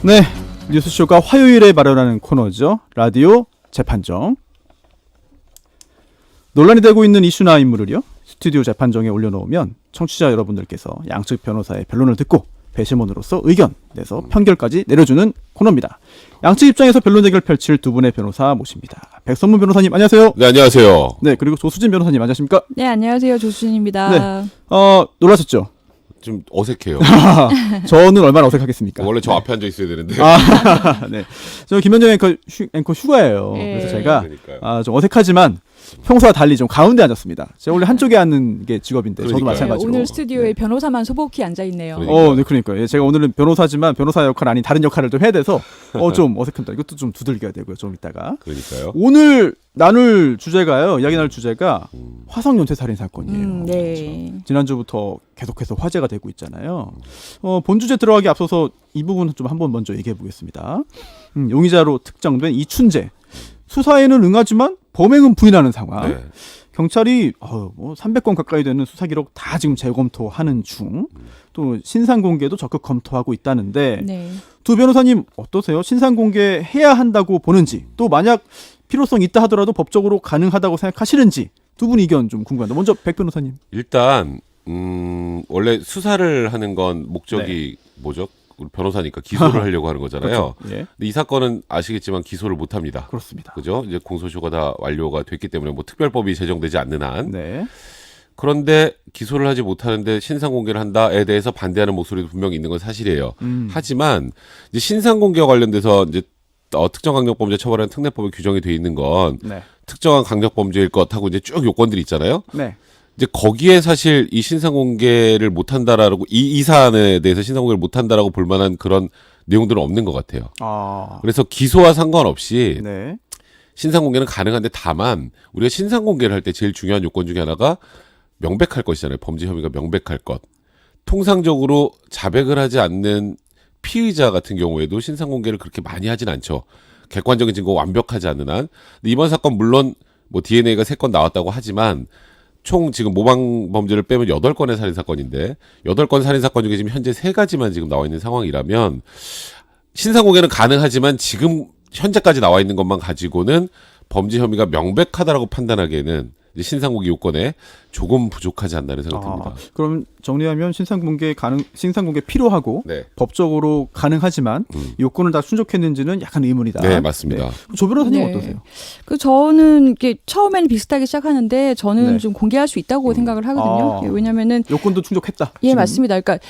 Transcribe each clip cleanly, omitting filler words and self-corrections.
네, 뉴스쇼가 화요일에 마련하는 코너죠. 라디오 재판정. 논란이 되고 있는 이슈나 인물을요, 스튜디오 재판정에 올려놓으면 청취자 여러분들께서 양측 변호사의 변론을 듣고 배심원으로서 의견 내서 판결까지 내려주는 코너입니다. 양측 입장에서 변론 대결 펼칠 두 분의 변호사 모십니다. 백선문 변호사님 안녕하세요. 네, 안녕하세요. 네, 그리고 조수진 변호사님 안녕하십니까? 네, 안녕하세요. 조수진입니다. 네, 놀라셨죠? 좀 어색해요. 저는 얼마나 어색하겠습니까? 원래 저 앞에 앉아 있어야 되는데. 네. 저 김현정 앵커 휴가예요. 네. 그래서 제가 그러니까요. 좀 어색하지만 평소와 달리 좀 가운데 앉았습니다. 제가 원래 한쪽에 앉는 게 직업인데 저도 그러니까요. 마찬가지로. 오늘 스튜디오에 변호사만 소복히 앉아 있네요. 네, 그러니까요. 예, 제가 오늘은 변호사지만 변호사 역할 아닌 다른 역할을 좀 해야 돼서 좀 어색합니다. 이것도 좀 두들겨야 되고요. 좀 이따가. 그러니까요. 오늘 이야기 나눌 주제가 화성 연쇄 살인 사건이에요. 네. 지난주부터 계속해서 화제가 되고 있잖아요. 본 주제 들어가기 앞서서 이 부분은 좀 한번 먼저 얘기해 보겠습니다. 용의자로 특정된 이춘재. 수사에는 응하지만 범행은 부인하는 상황. 네. 경찰이 300건 가까이 되는 수사 기록 다 지금 재검토하는 중. 또 신상 공개도 적극 검토하고 있다는데 네. 두 변호사님 어떠세요? 신상 공개해야 한다고 보는지, 또 만약 필요성 있다 하더라도 법적으로 가능하다고 생각하시는지 두 분 의견 좀 궁금합니다. 먼저 백 변호사님. 일단 원래 수사를 하는 건 목적이 뭐죠? 우리 변호사니까 기소를 하려고 하는 거잖아요. 그렇죠. 예. 근데 이 사건은 아시겠지만 기소를 못 합니다. 그렇습니다. 그죠? 이제 공소시효가 다 완료가 됐기 때문에 뭐 특별법이 제정되지 않는 한. 네. 그런데 기소를 하지 못하는데 신상 공개를 한다에 대해서 반대하는 목소리도 분명히 있는 건 사실이에요. 하지만 이제 신상 공개와 관련돼서 이제 특정 강력범죄 처벌하는 특례법에 규정이 돼 있는 건 네. 특정한 강력범죄일 것 하고 이제 쭉 요건들이 있잖아요. 네. 이제 거기에 사실 이 신상 공개를 못 한다라고 이 사안에 대해서 신상 공개를 못 한다라고 볼 만한 그런 내용들은 없는 것 같아요. 그래서 기소와 상관없이 네. 신상 공개는 가능한데, 다만 우리가 신상 공개를 할 때 제일 중요한 요건 중에 하나가 명백할 것이잖아요. 범죄 혐의가 명백할 것. 통상적으로 자백을 하지 않는 피의자 같은 경우에도 신상 공개를 그렇게 많이 하진 않죠. 객관적인 증거가 완벽하지 않는 한. 근데 이번 사건 물론 뭐 DNA가 3건 나왔다고 하지만 총 지금 모방 범죄를 빼면 8건의 살인 사건인데 8건 살인 사건 중에 지금 현재 3가지만 지금 나와 있는 상황이라면 신상 공개는 가능하지만 지금 현재까지 나와 있는 것만 가지고는 범죄 혐의가 명백하다라고 판단하기에는 이제 신상 공개 요건에 조금 부족하지 않나는 생각이 듭니다. 그럼 정리하면 신상 공개 필요하고 네. 법적으로 가능하지만 요건을 다 충족했는지는 약간 의문이다. 네, 맞습니다. 조 변호사님 네. 어떠세요? 저는 이게 처음에는 비슷하게 시작하는데 저는 네. 좀 공개할 수 있다고 생각을 하거든요. 왜냐면은 요건도 충족했다. 예, 지금. 맞습니다. 그러니까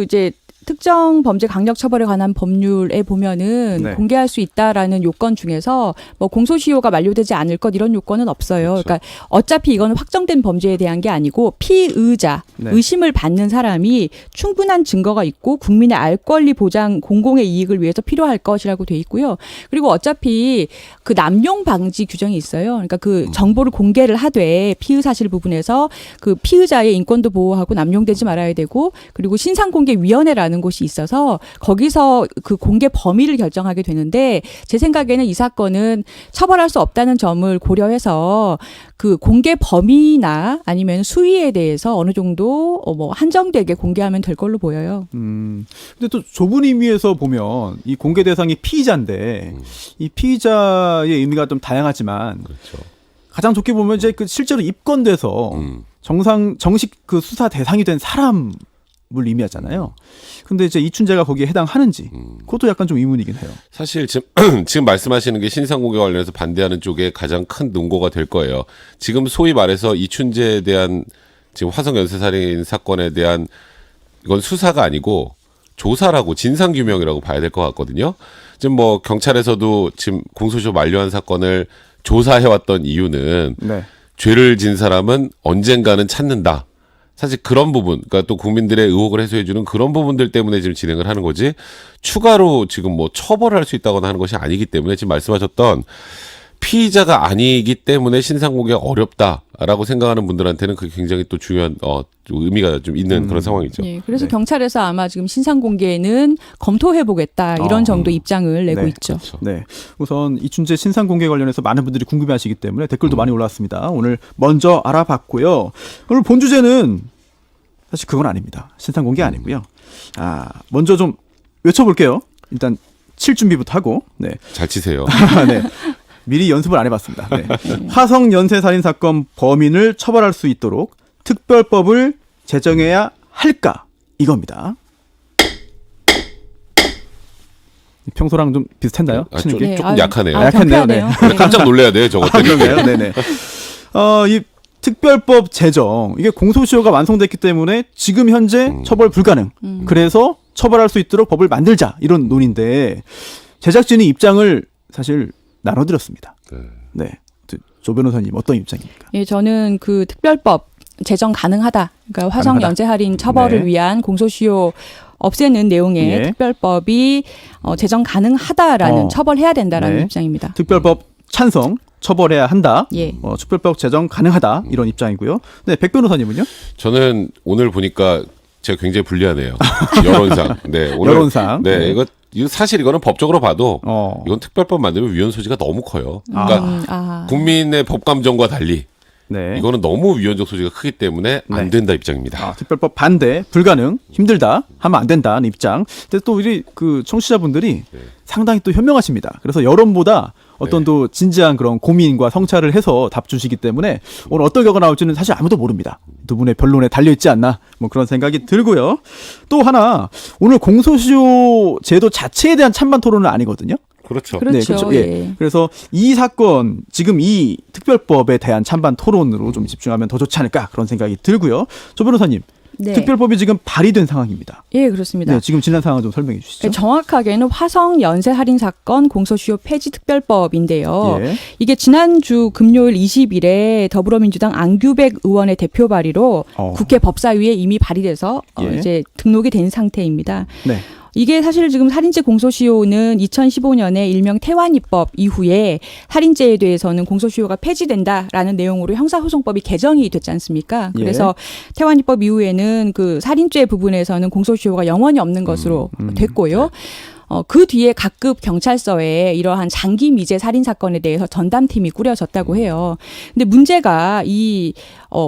이제 특정 범죄 강력 처벌에 관한 법률에 보면은 네. 공개할 수 있다라는 요건 중에서 뭐 공소시효가 만료되지 않을 것 이런 요건은 없어요. 그렇죠. 그러니까 어차피 이거는 확정된 범죄에 대한 게 아니고 피의자, 네. 의심을 받는 사람이 충분한 증거가 있고 국민의 알 권리 보장, 공공의 이익을 위해서 필요할 것이라고 돼 있고요. 그리고 어차피 그 남용 방지 규정이 있어요. 그러니까 그 정보를 공개를 하되 피의 사실 부분에서 그 피의자의 인권도 보호하고 남용되지 말아야 되고, 그리고 신상공개위원회라는 곳이 있어서 거기서 그 공개 범위를 결정하게 되는데, 제 생각에는 이 사건은 처벌할 수 없다는 점을 고려해서 그 공개 범위나 아니면 수위에 대해서 어느 정도 뭐 한정되게 공개하면 될 걸로 보여요. 근데 또 좁은 의미에서 보면 이 공개 대상이 피의자인데 이 피의자의 의미가 좀 다양하지만 그렇죠. 가장 좋게 보면 이제 그 실제로 입건돼서 정식 그 수사 대상이 된 사람을 의미하잖아요. 근데 이제 이춘재가 거기에 해당하는지 그것도 약간 좀 의문이긴 해요. 사실 지금 말씀하시는 게 신상 공개 관련해서 반대하는 쪽에 가장 큰 논거가 될 거예요. 지금 소위 말해서 이춘재에 대한 지금 화성 연쇄살인 사건에 대한 이건 수사가 아니고 조사라고 진상규명이라고 봐야 될 것 같거든요. 지금 뭐 경찰에서도 지금 공소시효 만료한 사건을 조사해왔던 이유는 네. 죄를 진 사람은 언젠가는 찾는다. 사실 그런 부분, 그러니까 또 국민들의 의혹을 해소해주는 그런 부분들 때문에 지금 진행을 하는 거지, 추가로 지금 뭐 처벌을 할 수 있다거나 하는 것이 아니기 때문에 지금 말씀하셨던 피의자가 아니기 때문에 신상 공개가 어렵다라고 생각하는 분들한테는 그게 굉장히 또 중요한 의미가 좀 있는 그런 상황이죠. 네, 그래서 네. 경찰에서 아마 지금 신상 공개는 검토해보겠다 이런 정도 입장을 내고 네. 있죠. 그렇죠. 네. 우선 이춘재 신상 공개 관련해서 많은 분들이 궁금해하시기 때문에 댓글도 많이 올라왔습니다. 오늘 먼저 알아봤고요. 오늘 본 주제는 사실 그건 아닙니다. 신상 공개 아니고요. 먼저 좀 외쳐볼게요. 일단 칠 준비부터 하고 네. 잘 치세요. 네. 미리 연습을 안 해봤습니다. 네. 화성 연쇄 살인 사건 범인을 처벌할 수 있도록 특별법을 제정해야 할까 이겁니다. 평소랑 좀 비슷했나요? 치는 게? 조금 약하네요. 약했네요. 네. 깜짝 놀래야 돼요, 저것 때문에. 그런가요? 네네. 이 특별법 제정 이게 공소시효가 완성됐기 때문에 지금 현재 처벌 불가능. 그래서 처벌할 수 있도록 법을 만들자 이런 논인데 제작진이 입장을 사실 나눠드렸습니다. 네. 조 변호사님 어떤 입장입니까? 예, 저는 그 특별법 제정 가능하다. 그러니까 화성 가능하다. 연쇄 살인 처벌을 네. 위한 공소시효 없애는 내용의 예. 특별법이 제정 가능하다라는 처벌해야 된다라는 네. 입장입니다. 특별법 찬성 처벌해야 한다. 예. 특별법 제정 가능하다 이런 입장이고요. 네, 백 변호사님은요? 저는 오늘 보니까 제가 굉장히 불리하네요. 여론상. 네, 오늘, 여론상. 네, 네. 이거 사실 이거는 법적으로 봐도 어. 이건 특별법 만들면 위헌 소지가 너무 커요. 그러니까 국민의 법 감정과 달리 네. 이거는 너무 위헌적 소지가 크기 때문에 안 네. 된다 입장입니다. 특별법 반대, 불가능, 힘들다, 하면 안 된다는 입장. 근데 또 우리 그 청취자분들이 상당히 또 현명하십니다. 그래서 여론보다 어떤 또 진지한 그런 고민과 성찰을 해서 답 주시기 때문에 오늘 어떤 결과가 나올지는 사실 아무도 모릅니다. 두 분의 변론에 달려 있지 않나 뭐 그런 생각이 들고요. 또 하나 오늘 공소시효 제도 자체에 대한 찬반 토론은 아니거든요. 그렇죠. 그렇죠. 예. 예. 그래서 이 사건 지금 이 특별법에 대한 찬반 토론으로 좀 집중하면 더 좋지 않을까 그런 생각이 들고요. 조 변호사님, 네. 특별법이 지금 발의된 상황입니다. 예, 그렇습니다. 네, 지금 지난 상황 좀 설명해 주시죠. 정확하게는 화성 연쇄 살인 사건 공소시효 폐지 특별법인데요. 예. 이게 지난주 금요일 20일에 더불어민주당 안규백 의원의 대표 발의로 국회 법사위에 이미 발의돼서 예. 이제 등록이 된 상태입니다. 네. 이게 사실 지금 살인죄 공소시효는 2015년에 일명 태완이법 이후에 살인죄에 대해서는 공소시효가 폐지된다라는 내용으로 형사소송법이 개정이 됐지 않습니까? 예. 그래서 태완이법 이후에는 그 살인죄 부분에서는 공소시효가 영원히 없는 것으로 됐고요. 그 뒤에 각급 경찰서에 이러한 장기 미제 살인 사건에 대해서 전담팀이 꾸려졌다고 해요. 근데 문제가 이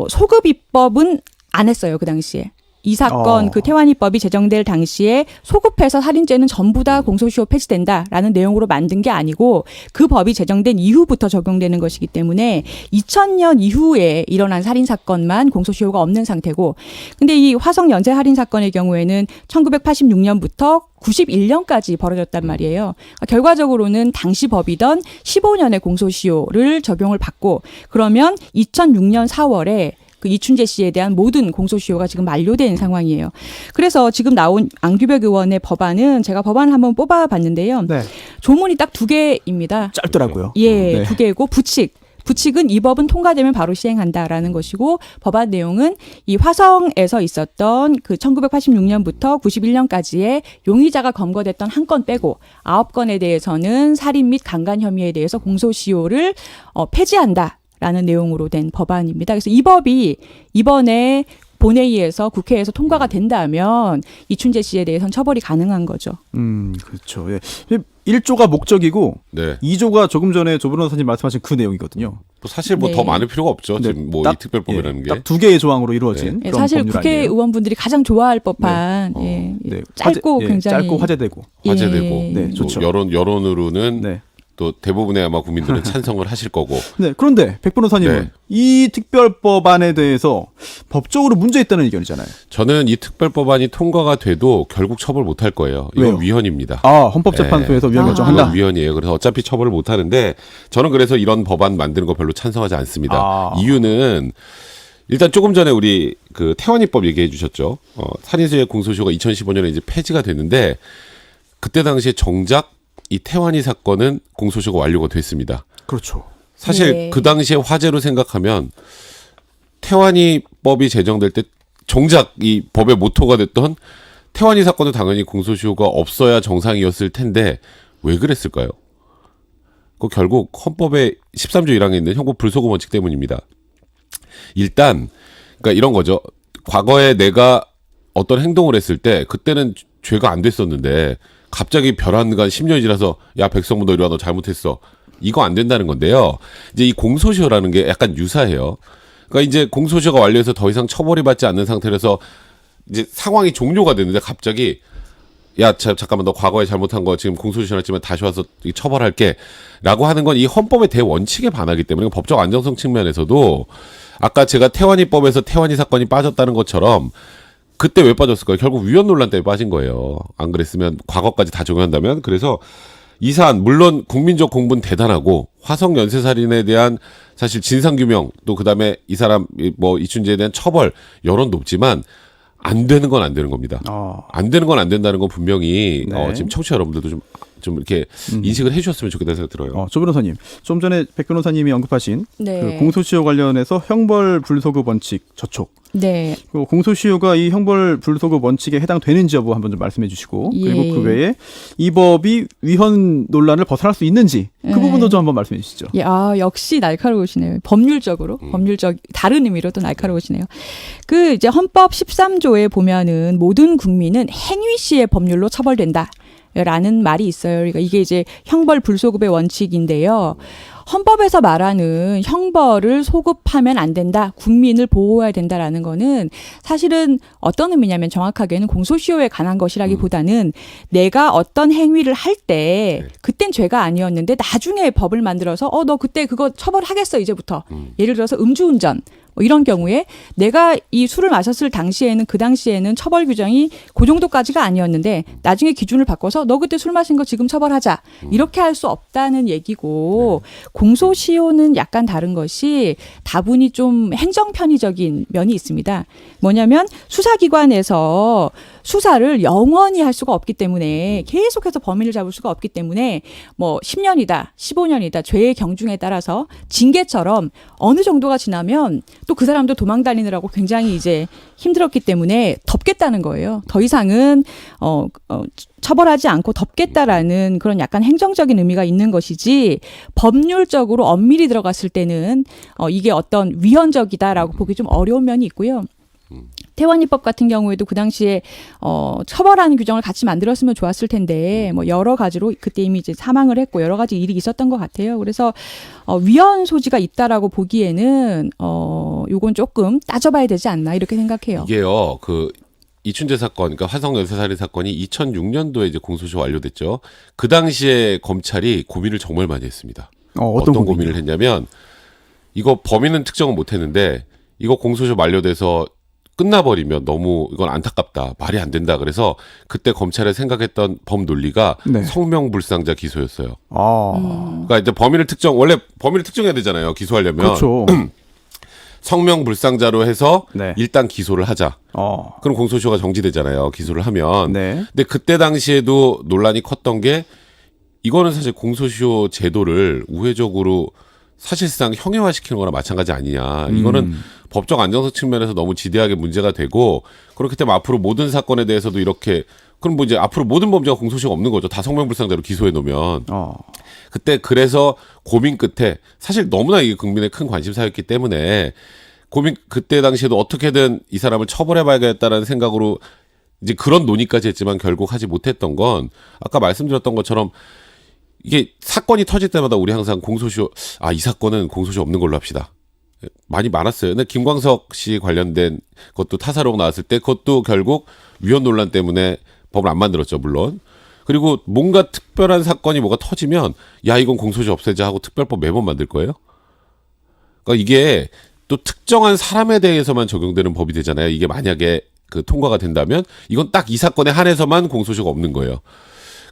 소급 입법은 안 했어요, 그 당시에. 이 사건 그 태완이법이 제정될 당시에 소급해서 살인죄는 전부 다 공소시효 폐지된다라는 내용으로 만든 게 아니고 그 법이 제정된 이후부터 적용되는 것이기 때문에 2000년 이후에 일어난 살인 사건만 공소시효가 없는 상태고 근데 이 화성 연쇄 살인 사건의 경우에는 1986년부터 91년까지 벌어졌단 말이에요. 결과적으로는 당시 법이던 15년의 공소시효를 적용을 받고 그러면 2006년 4월에 그 이춘재 씨에 대한 모든 공소시효가 지금 만료된 상황이에요. 그래서 지금 나온 안규백 의원의 법안은 제가 법안을 한번 뽑아봤는데요. 네. 조문이 딱 2개입니다. 짧더라고요. 예, 네. 2개고 부칙은 이 법은 통과되면 바로 시행한다라는 것이고 법안 내용은 이 화성에서 있었던 그 1986년부터 91년까지의 용의자가 검거됐던 한 건 빼고 9건에 대해서는 살인 및 강간 혐의에 대해서 공소시효를 폐지한다. 라는 내용으로 된 법안입니다. 그래서 이 법이 이번에 본회의에서 국회에서 통과가 된다면 이춘재 씨에 대해서는 처벌이 가능한 거죠. 그렇죠. 예. 1조가 목적이고 네. 2조가 조금 전에 조 변호사님 말씀하신 그 내용이거든요. 사실 뭐 네. 더 많을 필요가 없죠. 네. 지금 뭐 딱, 이 특별법이라는 게. 딱 두 개의 조항으로 이루어진 예, 그런 사실 법률 국회 아니에요. 의원분들이 가장 좋아할 법한 예, 네. 짧고 굉장히 짧고 화제되고. 화제되고 네, 또 좋죠. 여론으로는 네. 또 대부분의 아마 국민들은 찬성을 하실 거고. 네. 그런데 백 변호사님은 네. 이 특별법안에 대해서 법적으로 문제 있다는 의견이잖아요. 저는 이 특별법안이 통과가 돼도 결국 처벌 못 할 거예요. 이건 왜요? 위헌입니다. 헌법재판소에서 위헌 결정한다. 이건 위헌이에요. 그래서 어차피 처벌을 못 하는데 저는 그래서 이런 법안 만드는 거 별로 찬성하지 않습니다. 이유는 일단 조금 전에 우리 그 태완이법 얘기해 주셨죠. 살인죄 공소시효가 2015년에 이제 폐지가 됐는데 그때 당시에 정작 이 태완이 사건은 공소시효가 완료가 됐습니다. 그렇죠. 사실 네. 그 당시에 화제로 생각하면 태완이법이 제정될 때 정작 이 법의 모토가 됐던 태완이 사건도 당연히 공소시효가 없어야 정상이었을 텐데 왜 그랬을까요? 그 결국 헌법의 13조 1항에 있는 형법 불소급 원칙 때문입니다. 일단 그러니까 이런 거죠. 과거에 내가 어떤 행동을 했을 때 그때는 죄가 안 됐었는데 갑자기 별한간 10년이 지나서 야 백성문 너 이리 와 너 잘못했어. 이거 안 된다는 건데요. 이제 이 공소시효라는 게 약간 유사해요. 그러니까 이제 공소시효가 완료해서 더 이상 처벌이 받지 않는 상태라서 이제 상황이 종료가 됐는데 갑자기 야, 잠깐만, 너 과거에 잘못한 거 지금 공소시효 났지만 다시 와서 처벌할게. 라고 하는 건 이 헌법의 대원칙에 반하기 때문에 법적 안정성 측면에서도 아까 제가 태완이법에서 태완이 사건이 빠졌다는 것처럼 그때 왜 빠졌을까요? 결국 위헌 논란 때문에 빠진 거예요. 안 그랬으면 과거까지 다 적용한다면. 그래서 이 사안 물론 국민적 공분 대단하고 화성 연쇄살인에 대한 사실 진상규명 또 그다음에 이 사람 뭐 이춘재에 대한 처벌 여론 높지만 안 되는 건 안 되는 겁니다. 안 되는 건 안 된다는 건 분명히 네. 지금 청취자 여러분들도 좀 이렇게 인식을 해주셨으면 좋겠다는 생각 들어요. 조 변호사님, 좀 전에 백 변호사님이 언급하신 네. 그 공소시효 관련해서 형벌 불소급 원칙 저촉. 네. 그 공소시효가 이 형벌 불소급 원칙에 해당되는지 여부 한번 좀 말씀해 주시고 예. 그리고 그 외에 이 법이 위헌 논란을 벗어날 수 있는지 그 예. 부분도 좀 한번 말씀해 주시죠. 예, 역시 날카로우시네요. 법률적으로, 법률적, 다른 의미로 또 날카로우시네요. 그 이제 헌법 13조에 보면은 모든 국민은 행위 시의 법률로 처벌된다. 라는 말이 있어요. 그러니까 이게 이제 형벌 불소급의 원칙인데요. 헌법에서 말하는 형벌을 소급하면 안 된다, 국민을 보호해야 된다라는 거는 사실은 어떤 의미냐면 정확하게는 공소시효에 관한 것이라기보다는 내가 어떤 행위를 할 때 그땐 죄가 아니었는데 나중에 법을 만들어서 너 그때 그거 처벌하겠어 이제부터. 예를 들어서 음주운전. 뭐 이런 경우에 내가 이 술을 마셨을 당시에는 그 당시에는 처벌 규정이 그 정도까지가 아니었는데 나중에 기준을 바꿔서 너 그때 술 마신 거 지금 처벌하자 이렇게 할 수 없다는 얘기고 공소시효는 약간 다른 것이 다분히 좀 행정편의적인 면이 있습니다. 뭐냐면 수사기관에서 수사를 영원히 할 수가 없기 때문에 계속해서 범인을 잡을 수가 없기 때문에 뭐 10년이다, 15년이다 죄의 경중에 따라서 징계처럼 어느 정도가 지나면 또 그 사람도 도망 다니느라고 굉장히 이제 힘들었기 때문에 덮겠다는 거예요. 더 이상은 처벌하지 않고 덮겠다라는 그런 약간 행정적인 의미가 있는 것이지 법률적으로 엄밀히 들어갔을 때는 이게 어떤 위헌적이다라고 보기 좀 어려운 면이 있고요. 태완이법 같은 경우에도 그 당시에 처벌하는 규정을 같이 만들었으면 좋았을 텐데 뭐 여러 가지로 그때 이미 이제 사망을 했고 여러 가지 일이 있었던 것 같아요. 그래서 위헌 소지가 있다라고 보기에는 요건 조금 따져봐야 되지 않나 이렇게 생각해요. 이게요, 그 이춘재 사건, 그러니까 화성 연쇄살인 사건이 2006년도에 이제 공소시효 완료됐죠. 그 당시에 검찰이 고민을 정말 많이 했습니다. 어떤 고민을 했냐면 이거 범인은 특정은 못했는데 이거 공소시효 만료돼서 끝나버리면 너무 이건 안타깝다. 말이 안 된다. 그래서 그때 검찰에 생각했던 법 논리가 네. 성명불상자 기소였어요. 아. 그러니까 이제 원래 범인을 특정해야 되잖아요. 기소하려면. 그렇죠. 성명불상자로 해서 네. 일단 기소를 하자. 그럼 공소시효가 정지되잖아요. 기소를 하면. 네. 근데 그때 당시에도 논란이 컸던 게 이거는 사실 공소시효 제도를 우회적으로 사실상 형해화시키는 거나 마찬가지 아니냐. 이거는 법적 안정성 측면에서 너무 지대하게 문제가 되고 그렇기 때문에 앞으로 모든 사건에 대해서도 이렇게 그럼 뭐 이제 앞으로 모든 범죄가 공소시효가 없는 거죠. 다 성명불상자로 기소해 놓으면. 그때 그래서 고민 끝에 사실 너무나 이게 국민의 큰 관심사였기 때문에 그때 당시에도 어떻게든 이 사람을 처벌해 봐야겠다라는 생각으로 이제 그런 논의까지 했지만 결국 하지 못했던 건 아까 말씀드렸던 것처럼 이게 사건이 터질 때마다 우리 항상 공소시효 이 사건은 공소시효 없는 걸로 합시다. 많이 많았어요. 근데 김광석 씨 관련된 것도 타사록 나왔을 때 그것도 결국 위헌 논란 때문에 법을 안 만들었죠, 물론. 그리고 뭔가 특별한 사건이 뭐가 터지면 야 이건 공소시효 없애자 하고 특별법 매번 만들 거예요. 그러니까 이게 또 특정한 사람에 대해서만 적용되는 법이 되잖아요. 이게 만약에 그 통과가 된다면 이건 딱 이 사건에 한해서만 공소시효가 없는 거예요.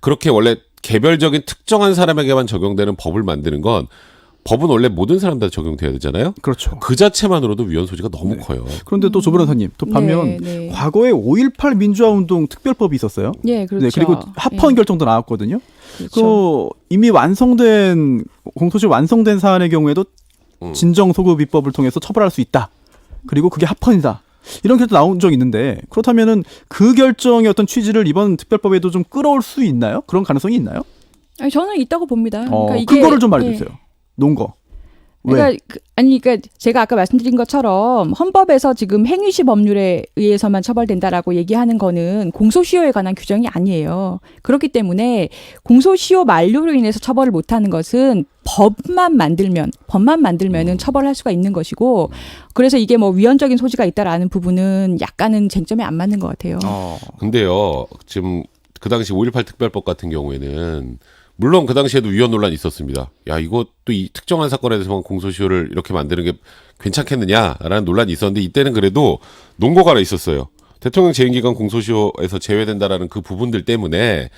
그렇게 원래 개별적인 특정한 사람에게만 적용되는 법을 만드는 건 법은 원래 모든 사람들한테 적용돼야 되잖아요. 그렇죠. 그 자체만으로도 위헌 소지가 너무 커요. 그런데 또 조 변호사님, 또 반면 네. 과거에 5.18 민주화운동 특별법이 있었어요. 예, 그렇죠. 네, 그리고 합헌 결정도 나왔거든요. 그렇죠. 이미 공소시효 완성된 사안의 경우에도 진정소급 입법을 통해서 처벌할 수 있다. 그리고 그게 합헌이다. 이런 결정 나온 적이 있는데 그렇다면은 그 결정의 어떤 취지를 이번 특별법에도 좀 끌어올 수 있나요? 그런 가능성이 있나요? 아니, 저는 있다고 봅니다. 그러니까 이게, 그거를 좀 말해주세요. 논 거. 왜? 그러니까 제가 아까 말씀드린 것처럼 헌법에서 지금 행위시 법률에 의해서만 처벌된다라고 얘기하는 거는 공소시효에 관한 규정이 아니에요. 그렇기 때문에 공소시효 만료로 인해서 처벌을 못하는 것은 법만 만들면은 처벌할 수가 있는 것이고 그래서 이게 뭐 위헌적인 소지가 있다라는 부분은 약간은 쟁점에 안 맞는 것 같아요. 근데요, 지금 그 당시 5.18 특별법 같은 경우에는 물론 그 당시에도 위헌 논란이 있었습니다. 야, 이것도 이 특정한 사건에 대해서만 공소시효를 이렇게 만드는 게 괜찮겠느냐라는 논란이 있었는데 이때는 그래도 논거가 하나 있었어요. 대통령 재임기간 공소시효에서 제외된다라는 그 부분들 때문에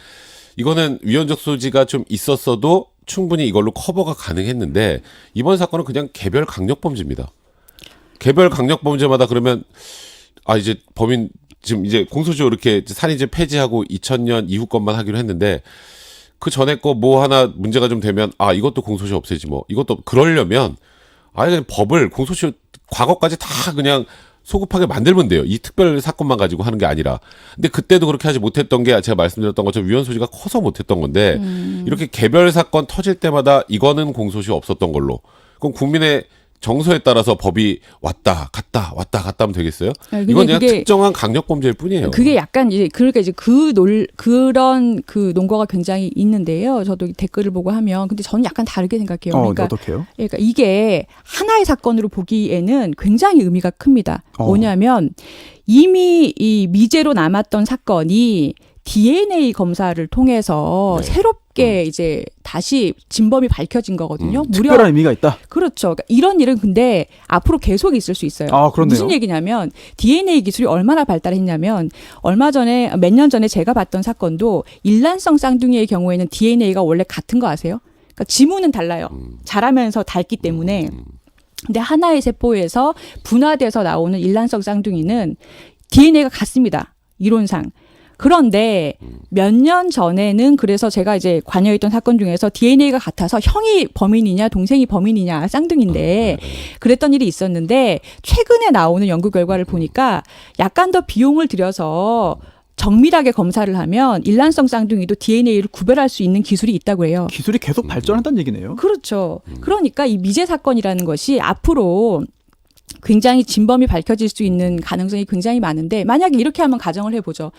이거는 위헌적 소지가 좀 있었어도 충분히 이걸로 커버가 가능했는데 이번 사건은 그냥 개별 강력범죄입니다. 개별 강력범죄마다 그러면 이제 범인 지금 이제 공소시효 이렇게 살인죄 폐지하고 2000년 이후 것만 하기로 했는데 그 전에 거 뭐 하나 문제가 좀 되면 이것도 공소시효 없애지 뭐 이것도 그러려면 그냥 법을 공소시효 과거까지 다 그냥 소급하게 만들면 돼요. 이 특별 사건만 가지고 하는 게 아니라. 근데 그때도 그렇게 하지 못했던 게 제가 말씀드렸던 것처럼 위헌 소지가 커서 못했던 건데 이렇게 개별 사건 터질 때마다 이거는 공소시효 없었던 걸로. 그럼 국민의 정서에 따라서 법이 왔다 갔다 하면 되겠어요? 이건 그냥 특정한 강력범죄일 뿐이에요. 그게 약간 이제 그러니까 이제 그런 논거가 굉장히 있는데요. 저도 댓글을 보고 하면 근데 저는 약간 다르게 생각해요. 그러니까 어떡해요? 그러니까 이게 하나의 사건으로 보기에는 굉장히 의미가 큽니다. 뭐냐면 이미 이 미제로 남았던 사건이 DNA 검사를 통해서 네. 새롭게 이제 다시 진범이 밝혀진 거거든요. 무려 특별한 의미가 있다. 그렇죠. 그러니까 이런 일은 근데 앞으로 계속 있을 수 있어요. 그렇네요. 무슨 얘기냐면 DNA 기술이 얼마나 발달했냐면 몇 년 전에 제가 봤던 사건도 일란성 쌍둥이의 경우에는 DNA가 원래 같은 거 아세요? 그러니까 지문은 달라요. 자라면서 닳기 때문에. 근데 하나의 세포에서 분화돼서 나오는 일란성 쌍둥이는 DNA가 같습니다. 이론상. 그런데 몇 년 전에는 그래서 제가 이제 관여했던 사건 중에서 DNA가 같아서 형이 범인이냐 동생이 범인이냐 쌍둥이인데 그랬던 일이 있었는데 최근에 나오는 연구 결과를 보니까 약간 더 비용을 들여서 정밀하게 검사를 하면 일란성 쌍둥이도 DNA를 구별할 수 있는 기술이 있다고 해요. 기술이 계속 발전한다는 얘기네요. 그렇죠. 그러니까 이 미제 사건이라는 것이 앞으로 굉장히 진범이 밝혀질 수 있는 가능성이 굉장히 많은데 만약에 이렇게 한번 가정을 해보죠.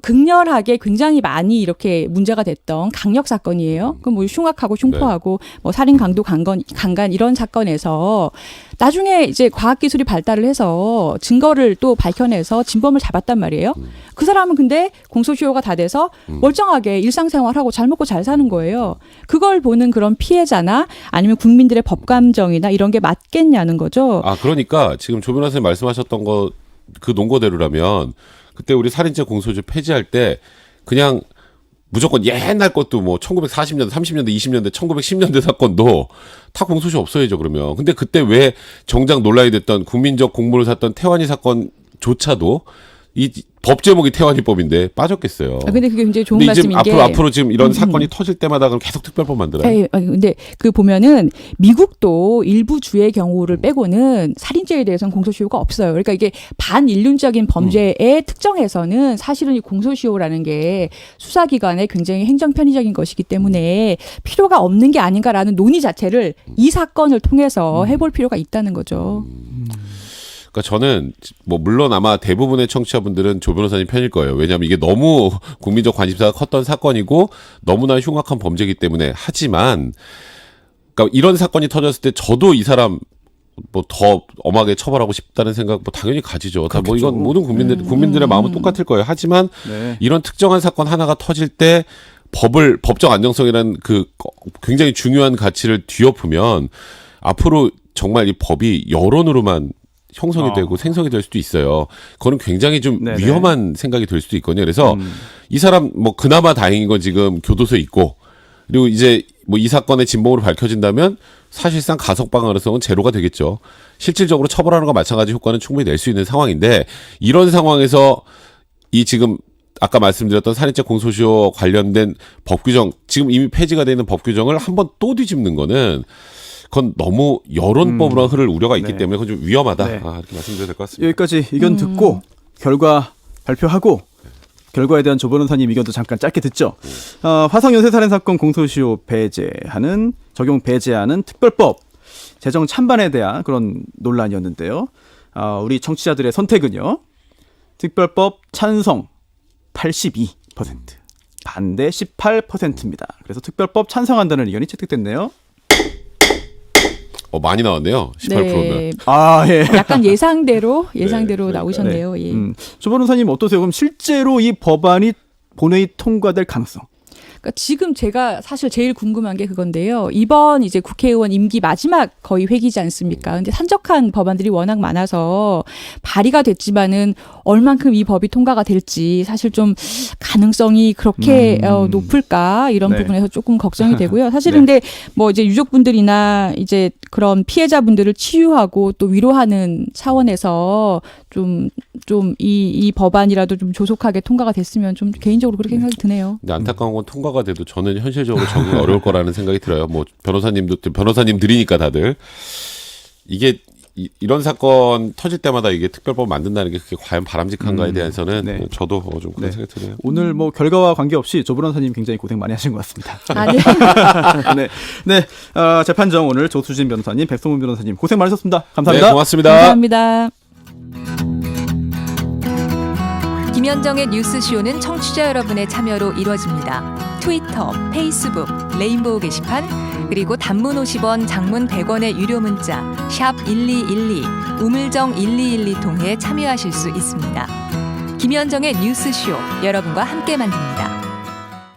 극렬하게 굉장히 많이 이렇게 문제가 됐던 강력 사건이에요. 그 뭐 흉악하고 흉포하고 뭐 살인, 강도, 강간 이런 사건에서 나중에 이제 과학 기술이 발달을 해서 증거를 또 밝혀내서 진범을 잡았단 말이에요. 그 사람은 근데 공소시효가 다 돼서 멀쩡하게 일상생활하고 잘 먹고 잘 사는 거예요. 그걸 보는 그런 피해자나 아니면 국민들의 법감정이나 이런 게 맞겠냐는 거죠. 그러니까 지금 조 변호사님 말씀하셨던 거 그 논거대로라면 그때 우리 살인죄 공소시효 폐지할 때 그냥 무조건 옛날 것도 뭐 1940년대, 30년대, 20년대, 1910년대 사건도 다 공소시효 없어야죠, 그러면. 근데 그때 왜 정작 논란이 됐던 국민적 공무를 샀던 태완이 사건조차도 이 법 제목이 태완이법인데 빠졌겠어요. 근데 그게 굉장히 좋은 근데 말씀인 게 앞으로 지금 이런 사건이 터질 때마다 그럼 계속 특별법 만들어요. 근데 그 보면은 미국도 일부 주의 경우를 빼고는 살인죄에 대해서는 공소시효가 없어요. 그러니까 이게 반인륜적인 범죄에 특정해서는 사실은 이 공소시효라는 게 수사기관에 굉장히 행정 편의적인 것이기 때문에 필요가 없는 게 아닌가라는 논의 자체를 이 사건을 통해서 해볼 필요가 있다는 거죠. 그러니까 저는 뭐 물론 아마 대부분의 청취자분들은 조 변호사님 편일 거예요. 왜냐하면 이게 너무 국민적 관심사가 컸던 사건이고 너무나 흉악한 범죄이기 때문에. 하지만 그러니까 이런 사건이 터졌을 때 저도 이 사람 뭐 더 엄하게 처벌하고 싶다는 생각 뭐 당연히 가지죠. 다 뭐 이건 모든 국민들의 마음은 똑같을 거예요. 하지만 이런 특정한 사건 하나가 터질 때 법적 안정성이라는 그 굉장히 중요한 가치를 뒤엎으면 앞으로 정말 이 법이 여론으로만 형성이 되고 생성이 될 수도 있어요. 그거는 굉장히 좀 위험한 생각이 될 수도 있거든요. 그래서 이 사람 뭐 그나마 다행인 건 지금 교도소에 있고 그리고 이제 뭐 이 사건의 진범으로 밝혀진다면 사실상 가석방 가능성은 제로가 되겠죠. 실질적으로 처벌하는 것과 마찬가지 효과는 충분히 낼 수 있는 상황인데 이런 상황에서 이 지금 아까 말씀드렸던 살인죄 공소시효 관련된 법 규정 지금 이미 폐지가 되어 있는 법 규정을 한번 또 뒤집는 거는 그건 너무 여론법으로 흐를 우려가 있기 때문에 그건 좀 위험하다. 이렇게 말씀드려야 될 것 같습니다. 여기까지 의견 듣고 결과 발표하고 결과에 대한 조 변호사님 의견도 잠깐 짧게 듣죠. 화성 연쇄살인 사건 공소시효 적용 배제하는 특별법 제정 찬반에 대한 그런 논란이었는데요. 우리 청취자들의 선택은요. 특별법 찬성 82%, 반대 18%입니다. 그래서 특별법 찬성한다는 의견이 채택됐네요. 많이 나왔네요. 18%면. 예. 약간 예상대로 나오셨네요. 예. 조 변호사님 어떠세요? 그럼 실제로 이 법안이 본회의 통과될 가능성. 그러니까 지금 제가 사실 제일 궁금한 게 그건데요. 이번 이제 국회의원 임기 마지막 거의 회기지 않습니까? 근데 산적한 법안들이 워낙 많아서 발의가 됐지만은 얼만큼 이 법이 통과가 될지 사실 좀 가능성이 그렇게 높을까 이런 네. 부분에서 조금 걱정이 되고요. 사실 네. 근데 뭐 이제 유족분들이나 이제 그런 피해자분들을 치유하고 또 위로하는 차원에서 좀 이 법안이라도 좀 조속하게 통과가 됐으면 좀 개인적으로 그렇게 생각이 드네요. 근데 안타까운 건 통과가 돼도 저는 현실적으로 적응이 어려울 거라는 생각이 들어요. 뭐 변호사님들이니까 다들 이게 이런 사건 터질 때마다 이게 특별법 만든다는 게 그게 과연 바람직한가에 대해서는 네. 저도 좀 그런 네. 생각이 드네요. 오늘 뭐 결과와 관계없이 조 변호사님 굉장히 고생 많이 하신 것 같습니다. 아, 네. 네, 네. 재판정 오늘 조수진 변호사님, 백성문 변호사님 고생 많으셨습니다. 네, 감사합니다. 고맙습니다. 감사합니다. 김현정의 뉴스쇼는 청취자 여러분의 참여로 이루어집니다. 트위터, 페이스북, 레인보우 게시판, 그리고 단문 50원, 장문 100원의 유료 문자 샵 1212, 우물정 1212 통해 참여하실 수 있습니다. 김현정의 뉴스쇼, 여러분과 함께 만듭니다.